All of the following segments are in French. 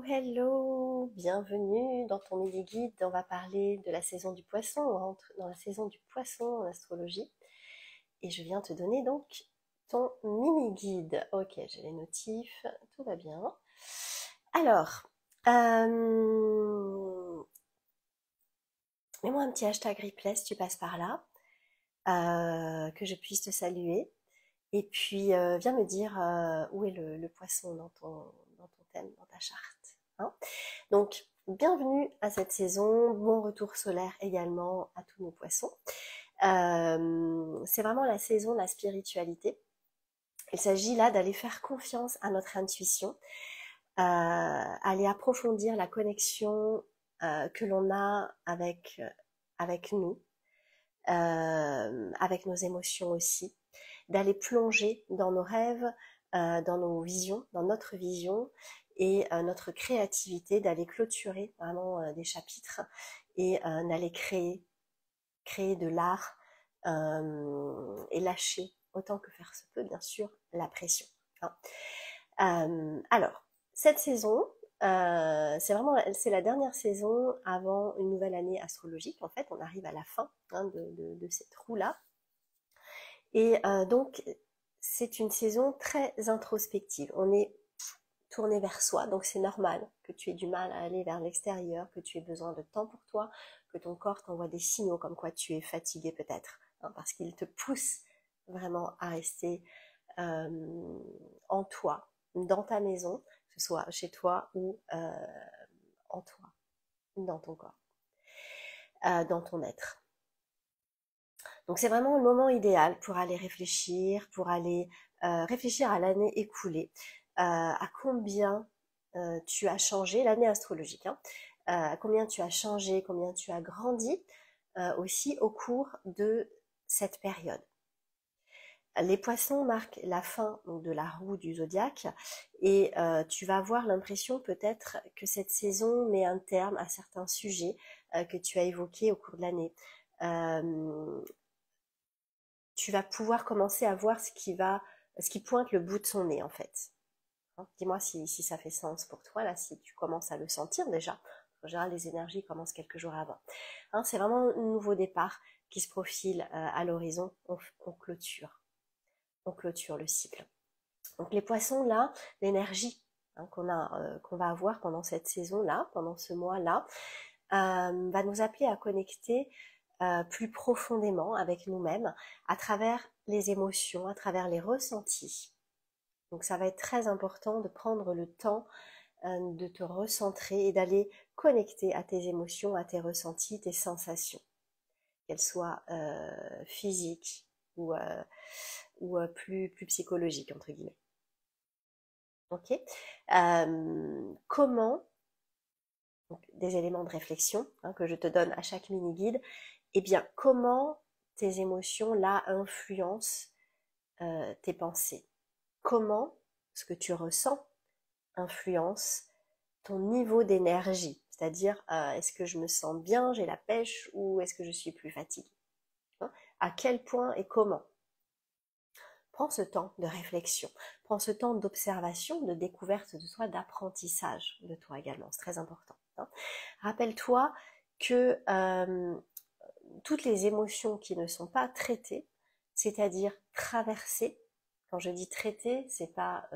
Hello, bienvenue dans ton mini guide. On va parler de la saison du poisson. On rentre dans la saison du poisson en astrologie. Et je viens te donner donc ton mini guide. Ok, j'ai les notifs, tout va bien. Alors, mets-moi un petit hashtag replay si tu passes par là, que je puisse te saluer. Et puis, viens me dire où est le poisson dans ton thème, dans ta charte. Hein. Donc, bienvenue à cette saison, bon retour solaire également à tous nos poissons. C'est vraiment la saison de la spiritualité. Il s'agit là d'aller faire confiance à notre intuition, aller approfondir la connexion que l'on a avec nous, avec nos émotions aussi, d'aller plonger dans nos rêves, dans nos visions, dans notre vision et notre créativité, d'aller clôturer vraiment des chapitres et d'aller créer de l'art et lâcher autant que faire se peut, bien sûr, la pression. Hein. Alors, cette saison, c'est la dernière saison avant une nouvelle année astrologique. En fait, on arrive à la fin de cette roue-là. Et donc, c'est une saison très introspective. On est tourné vers soi, donc c'est normal que tu aies du mal à aller vers l'extérieur, que tu aies besoin de temps pour toi, que ton corps t'envoie des signaux comme quoi tu es fatigué peut-être, hein, parce qu'il te pousse vraiment à rester en toi, dans ta maison, que ce soit chez toi ou en toi, dans ton corps, dans ton être. Donc c'est vraiment le moment idéal pour aller réfléchir, réfléchir à l'année écoulée, à combien tu as changé, l'année astrologique, hein, à combien tu as changé, combien tu as grandi aussi au cours de cette période. Les poissons marquent la fin donc, de la roue du zodiaque et tu vas avoir l'impression peut-être que cette saison met un terme à certains sujets que tu as évoqués au cours de l'année. Tu vas pouvoir commencer à voir ce qui pointe le bout de son nez en fait. Hein, dis-moi si ça fait sens pour toi, là, si tu commences à le sentir déjà. En général, les énergies commencent quelques jours avant. Hein, c'est vraiment un nouveau départ qui se profile à l'horizon. On clôture le cycle. Donc les poissons là, l'énergie qu'on va avoir pendant cette saison-là, pendant ce mois-là, va nous appeler à connecter plus profondément avec nous-mêmes à travers les émotions, à travers les ressentis. Donc ça va être très important de prendre le temps de te recentrer et d'aller connecter à tes émotions, à tes ressentis, tes sensations, qu'elles soient physiques ou plus psychologiques, entre guillemets. Ok. Comment, donc, des éléments de réflexion que je te donne à chaque mini-guide, eh bien, comment tes émotions, là, influencent tes pensées? Comment ce que tu ressens influence ton niveau d'énergie? C'est-à-dire, est-ce que je me sens bien, j'ai la pêche, ou est-ce que je suis plus fatiguée? Hein? À quel point et comment? Prends ce temps de réflexion, prends ce temps d'observation, de découverte de toi, d'apprentissage de toi également, c'est très important. Hein. Rappelle-toi que toutes les émotions qui ne sont pas traitées, c'est-à-dire traversées, quand je dis traitées, c'est pas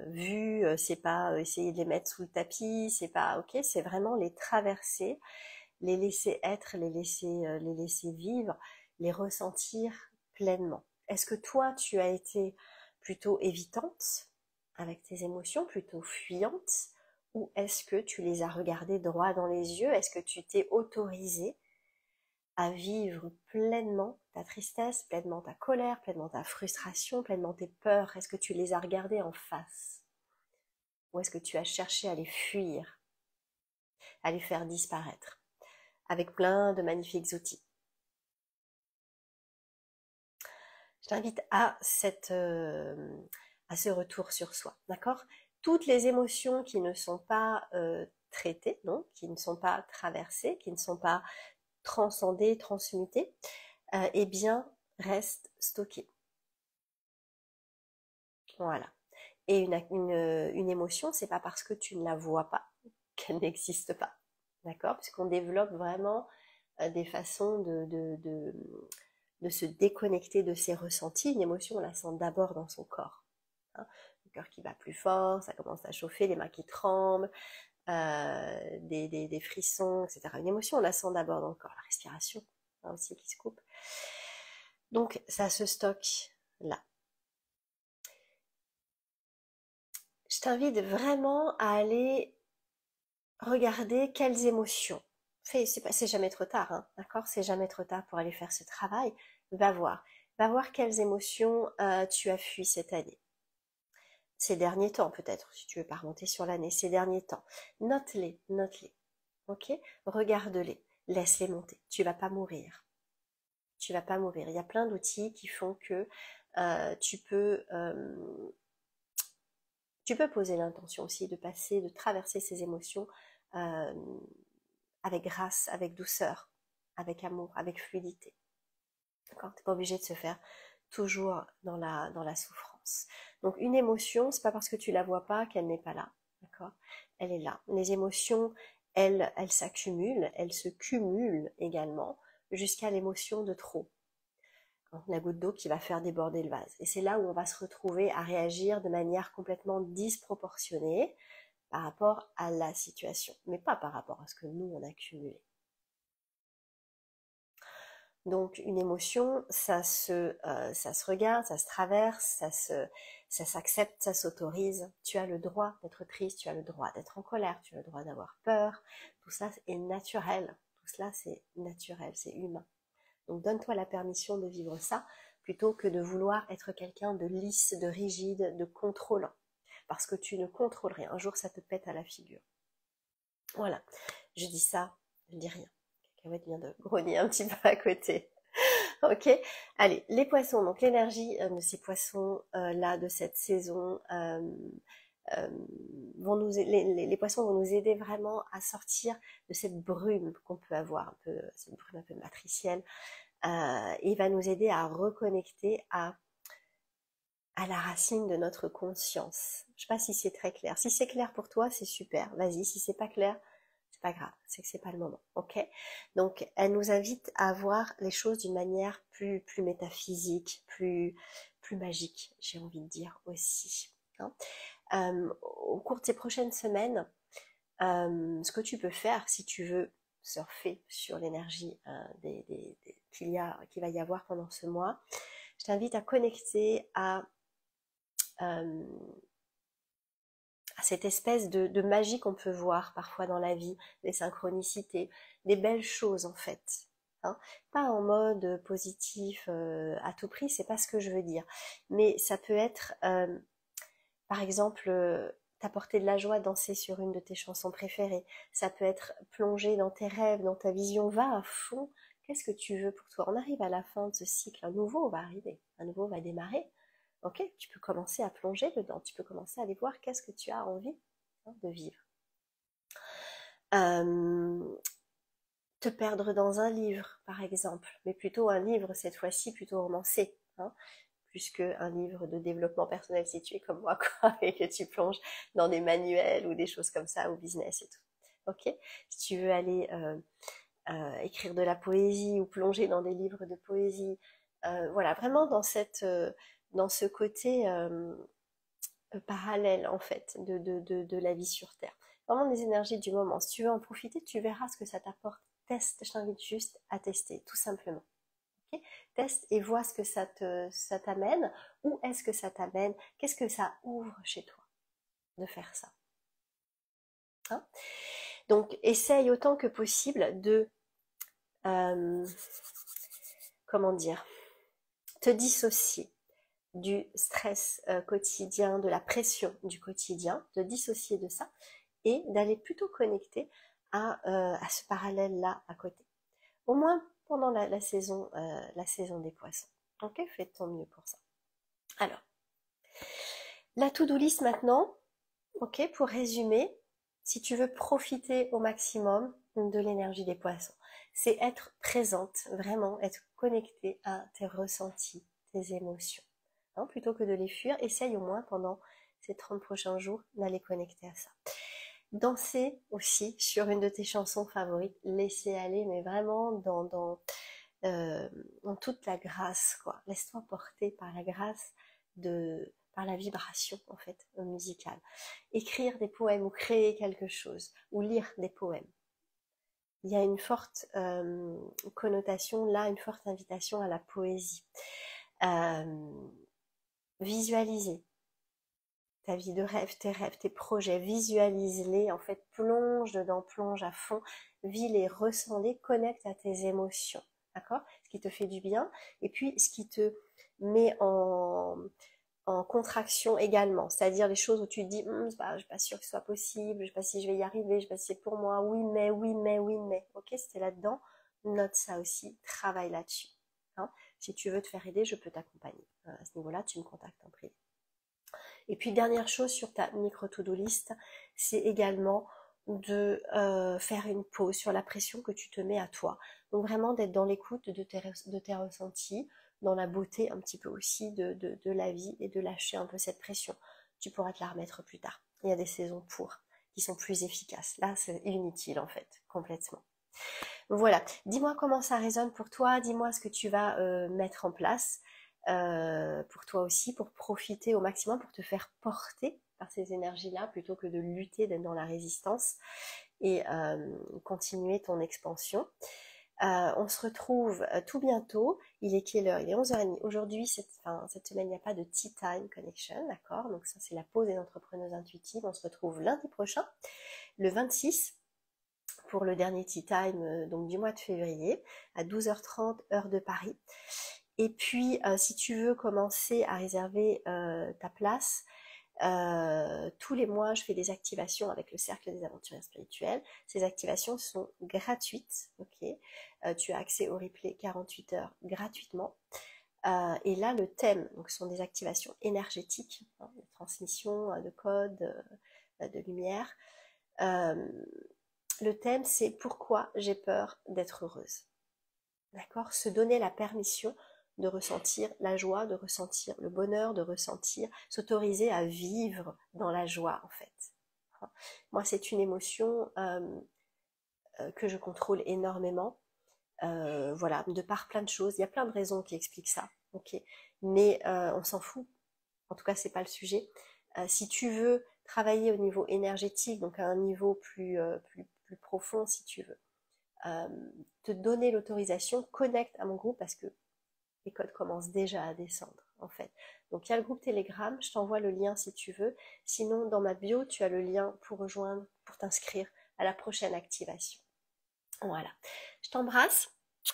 vu, c'est pas essayer de les mettre sous le tapis, c'est pas ok, c'est vraiment les traverser, les laisser être, les laisser vivre, les ressentir pleinement. Est-ce que toi tu as été plutôt évitante avec tes émotions, plutôt fuyante, ou est-ce que tu les as regardées droit dans les yeux? Est-ce que tu t'es autorisée à vivre pleinement ta tristesse, pleinement ta colère, pleinement ta frustration, pleinement tes peurs? Est-ce que tu les as regardées en face? Ou est-ce que tu as cherché à les fuir, à les faire disparaître, avec plein de magnifiques outils? Je t'invite à ce retour sur soi, d'accord? Toutes les émotions qui ne sont pas traitées, non, qui ne sont pas traversées, qui ne sont pas transcendées, transmutées, eh bien, restent stockées. Voilà. Et une émotion, c'est pas parce que tu ne la vois pas qu'elle n'existe pas. D'accord? Puisqu'on développe vraiment des façons de se déconnecter de ses ressentis. Une émotion, on la sent d'abord dans son corps. Hein, le cœur qui bat plus fort, ça commence à chauffer, les mains qui tremblent, des frissons, etc. Une émotion, on la sent d'abord dans le corps. La respiration, hein, aussi, qui se coupe. Donc, ça se stocke là. Je t'invite vraiment à aller regarder quelles émotions. C'est jamais trop tard, hein, d'accord? C'est jamais trop tard pour aller faire ce travail. Va voir. Va voir quelles émotions tu as fui cette année. Ces derniers temps, peut-être, si tu veux pas remonter sur l'année, ces derniers temps. Note-les, note-les. Ok? Regarde-les. Laisse-les monter. Tu vas pas mourir. Tu vas pas mourir. Il y a plein d'outils qui font que tu peux poser l'intention aussi de passer, de traverser ces émotions euh, avec grâce, avec douceur, avec amour, avec fluidité. D'accord ? T'es pas obligé de se faire toujours dans la souffrance. Donc une émotion, c'est pas parce que tu la vois pas qu'elle n'est pas là. D'accord ? Elle est là. Les émotions, elles s'accumulent, elles se cumulent également jusqu'à l'émotion de trop. La goutte d'eau qui va faire déborder le vase. Et c'est là où on va se retrouver à réagir de manière complètement disproportionnée par rapport à la situation, mais pas par rapport à ce que nous on a cumulé. Donc une émotion, ça se regarde, ça se traverse, ça s'accepte, ça s'autorise. Tu as le droit d'être triste, tu as le droit d'être en colère, tu as le droit d'avoir peur. Tout ça est naturel. Tout cela c'est naturel, c'est humain. Donc donne-toi la permission de vivre ça plutôt que de vouloir être quelqu'un de lisse, de rigide, de contrôlant. Parce que tu ne contrôles rien. Un jour ça te pète à la figure. Voilà, je dis ça, je ne dis rien. Cacahuète vient de grogner un petit peu à côté. Ok, allez, les poissons, donc l'énergie de ces poissons là, de cette saison, les poissons vont nous aider vraiment à sortir de cette brume qu'on peut avoir, cette brume un peu matricielle, et va nous aider à reconnecter à la racine de notre conscience. Je sais pas si c'est très clair. Si c'est clair pour toi, c'est super. Vas-y, si c'est pas clair, c'est pas grave, c'est que c'est pas le moment, ok? Donc, elle nous invite à voir les choses d'une manière plus métaphysique, plus magique, j'ai envie de dire aussi. Hein. Au cours de ces prochaines semaines, ce que tu peux faire, si tu veux surfer sur l'énergie qu'il va y avoir pendant ce mois, je t'invite à connecter à cette espèce de magie qu'on peut voir parfois dans la vie, des synchronicités, des belles choses en fait. Hein, pas en mode positif à tout prix, c'est pas ce que je veux dire. Mais ça peut être, par exemple, t'apporter de la joie, danser sur une de tes chansons préférées. Ça peut être plonger dans tes rêves, dans ta vision. Va à fond. Qu'est-ce que tu veux pour toi? On arrive à la fin de ce cycle. Un nouveau va arriver. Un nouveau va démarrer. Ok, tu peux commencer à plonger dedans, tu peux commencer à aller voir qu'est-ce que tu as envie de vivre. Te perdre dans un livre, par exemple, mais plutôt un livre cette fois-ci plutôt romancé, hein, plus qu'un livre de développement personnel si tu es comme moi, quoi, et que tu plonges dans des manuels ou des choses comme ça, au business et tout. Ok, si tu veux aller écrire de la poésie ou plonger dans des livres de poésie, voilà, vraiment dans ce côté parallèle en fait de la vie sur Terre. Vraiment des énergies du moment. Si tu veux en profiter, tu verras ce que ça t'apporte. Teste, je t'invite juste à tester, tout simplement. Okay, teste et vois ce que ça t'amène. Où est-ce que ça t'amène? Qu'est-ce que ça ouvre chez toi de faire ça? Hein? Donc, essaye autant que possible de comment dire, te dissocier du stress quotidien, de la pression du quotidien, de dissocier de ça et d'aller plutôt connecter à ce parallèle-là à côté. Au moins pendant la saison des poissons. Ok, fais de ton mieux pour ça. Alors, la to-do list maintenant, ok, pour résumer, si tu veux profiter au maximum de l'énergie des poissons, c'est être présente, vraiment être connectée à tes ressentis, tes émotions. Hein, plutôt que de les fuir, essaye au moins pendant ces 30 prochains jours d'aller connecter à ça. Danser aussi sur une de tes chansons favorites, laisser aller, mais vraiment dans toute la grâce, quoi. Laisse-toi porter par la grâce par la vibration, en fait, musicale. Écrire des poèmes ou créer quelque chose, ou lire des poèmes. Il y a une forte connotation là, une forte invitation à la poésie. Visualiser ta vie de rêve, tes projets, visualise-les, en fait, plonge dedans, plonge à fond, vis-les, ressens-les, connecte à tes émotions, d'accord? Ce qui te fait du bien, et puis ce qui te met en contraction également, c'est-à-dire les choses où tu te dis je suis pas sûre que ce soit possible, je sais pas si je vais y arriver, je sais pas si c'est pour moi, oui mais, ok, c'était là-dedans, note ça aussi, travaille là-dessus, hein. Si tu veux te faire aider, je peux t'accompagner, à ce niveau-là, tu me contactes en privé. Et puis dernière chose sur ta micro to-do list, c'est également de faire une pause sur la pression que tu te mets à toi. Donc vraiment d'être dans l'écoute de tes ressentis, dans la beauté un petit peu aussi de la vie et de lâcher un peu cette pression. Tu pourras te la remettre plus tard. Il y a des saisons qui sont plus efficaces. Là, c'est inutile en fait, complètement. Voilà, dis-moi comment ça résonne pour toi, dis-moi ce que tu vas mettre en place pour toi aussi, pour profiter au maximum, pour te faire porter par ces énergies-là, plutôt que de lutter, d'être dans la résistance et continuer ton expansion. On se retrouve tout bientôt. Il est quelle heure? Il est 11h30. Aujourd'hui, cette semaine, il n'y a pas de Tea Time Connection, d'accord? Donc ça, c'est la pause des entrepreneuses intuitives. On se retrouve lundi prochain, le 26, pour le dernier Tea Time donc du mois de février, à 12h30, heure de Paris. Et puis, si tu veux commencer à réserver ta place, tous les mois, je fais des activations avec le Cercle des Aventuriers Spirituels. Ces activations sont gratuites, ok. Tu as accès au replay 48 heures gratuitement. Et là, le thème, donc, ce sont des activations énergétiques, hein, de transmission de codes, de lumière. Le thème, c'est pourquoi j'ai peur d'être heureuse. D'accord? Se donner la permission de ressentir la joie, de ressentir le bonheur, de ressentir, s'autoriser à vivre dans la joie en fait. Moi c'est une émotion que je contrôle énormément, voilà, de par plein de choses, il y a plein de raisons qui expliquent ça, ok, mais on s'en fout, en tout cas c'est pas le sujet. Si tu veux travailler au niveau énergétique, donc à un niveau plus profond si tu veux, te donner l'autorisation, connecte à mon groupe parce que les codes commencent déjà à descendre en fait. Donc il y a le groupe Telegram, je t'envoie le lien si tu veux. Sinon dans ma bio tu as le lien pour rejoindre, pour t'inscrire à la prochaine activation. Voilà, je t'embrasse,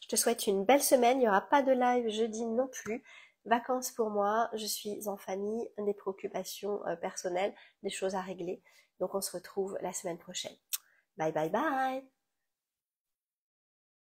je te souhaite une belle semaine, il n'y aura pas de live jeudi non plus. Vacances pour moi, je suis en famille, des préoccupations personnelles, des choses à régler. Donc on se retrouve la semaine prochaine. Bye bye bye.